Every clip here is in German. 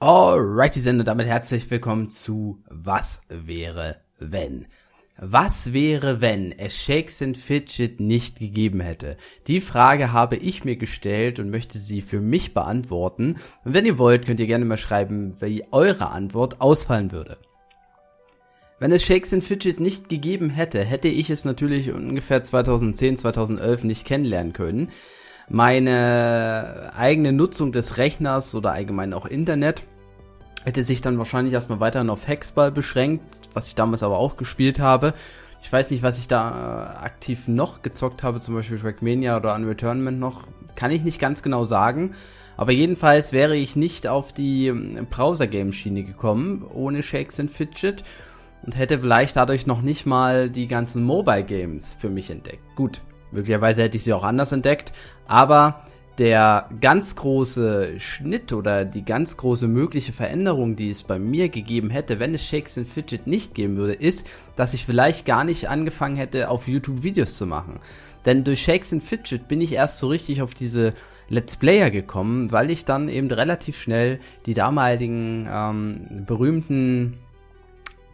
Alrighty, und damit herzlich willkommen zu Was wäre wenn? Was wäre, wenn es Shakes and Fidget nicht gegeben hätte? Die Frage habe ich mir gestellt und möchte sie für mich beantworten. Und wenn ihr wollt, könnt ihr gerne mal schreiben, wie eure Antwort ausfallen würde. Wenn es Shakes and Fidget nicht gegeben hätte, hätte ich es natürlich ungefähr 2010, 2011 nicht kennenlernen können. Meine eigene Nutzung des Rechners oder allgemein auch Internet hätte sich dann wahrscheinlich erstmal weiterhin auf Hexball beschränkt, was ich damals aber auch gespielt habe. Ich weiß nicht, was ich da aktiv noch gezockt habe, zum Beispiel Trackmania oder Unreal Tournament noch, kann ich nicht ganz genau sagen. Aber jedenfalls wäre ich nicht auf die Browser-Game-Schiene gekommen, ohne Shakes and Fidget, und hätte vielleicht dadurch noch nicht mal die ganzen Mobile-Games für mich entdeckt. Gut, möglicherweise hätte ich sie auch anders entdeckt, aber der ganz große Schnitt oder die ganz große mögliche Veränderung, die es bei mir gegeben hätte, wenn es Shakes and Fidget nicht geben würde, ist, dass ich vielleicht gar nicht angefangen hätte, auf YouTube Videos zu machen. Denn durch Shakes and Fidget bin ich erst so richtig auf diese Let's Player gekommen, weil ich dann eben relativ schnell die damaligen berühmten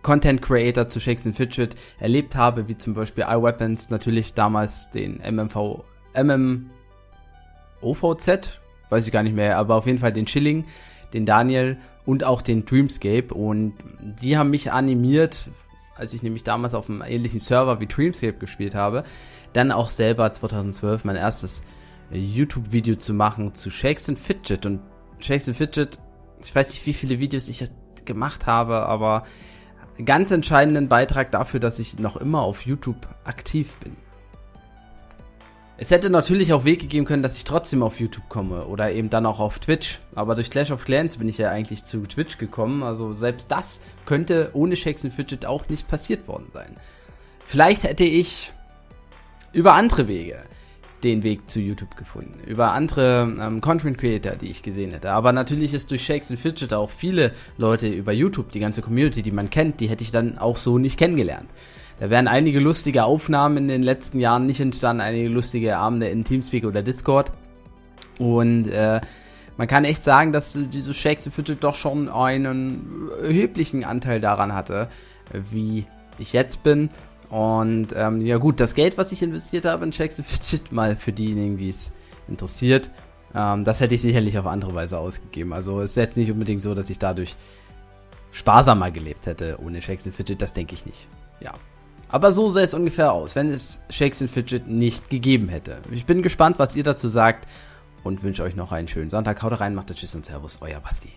Content Creator zu Shakes and Fidget erlebt habe, wie zum Beispiel iWeapons, natürlich damals den OVZ, weiß ich gar nicht mehr, aber auf jeden Fall den Chilling, den Daniel und auch den Dreamscape, und die haben mich animiert, als ich nämlich damals auf einem ähnlichen Server wie Dreamscape gespielt habe, dann auch selber 2012 mein erstes YouTube-Video zu machen zu Shakes and Fidget. Und Shakes and Fidget, ich weiß nicht, wie viele Videos ich gemacht habe, aber ganz entscheidenden Beitrag dafür, dass ich noch immer auf YouTube aktiv bin. Es hätte natürlich auch Wege geben können, dass ich trotzdem auf YouTube komme oder eben dann auch auf Twitch. Aber durch Clash of Clans bin ich ja eigentlich zu Twitch gekommen. Also selbst das könnte ohne Shakes and Fidget auch nicht passiert worden sein. Vielleicht hätte ich über andere Wege den Weg zu YouTube gefunden. Über andere Content Creator, die ich gesehen hätte. Aber natürlich ist durch Shakes and Fidget auch viele Leute über YouTube, die ganze Community, die man kennt, die hätte ich dann auch so nicht kennengelernt. Da wären einige lustige Aufnahmen in den letzten Jahren nicht entstanden, einige lustige Abende in Teamspeak oder Discord. Und man kann echt sagen, dass dieses Shakes and Fidget doch schon einen erheblichen Anteil daran hatte, wie ich jetzt bin. Und ja gut, das Geld, was ich investiert habe in Shakes and Fidget, mal für diejenigen, die es interessiert, das hätte ich sicherlich auf andere Weise ausgegeben. Also es ist jetzt nicht unbedingt so, dass ich dadurch sparsamer gelebt hätte ohne Shakes and Fidget, das denke ich nicht. Ja. Aber so sähe es ungefähr aus, wenn es Shakes and Fidget nicht gegeben hätte. Ich bin gespannt, was ihr dazu sagt, und wünsche euch noch einen schönen Sonntag. Haut rein, macht es, tschüss und servus, euer Basti.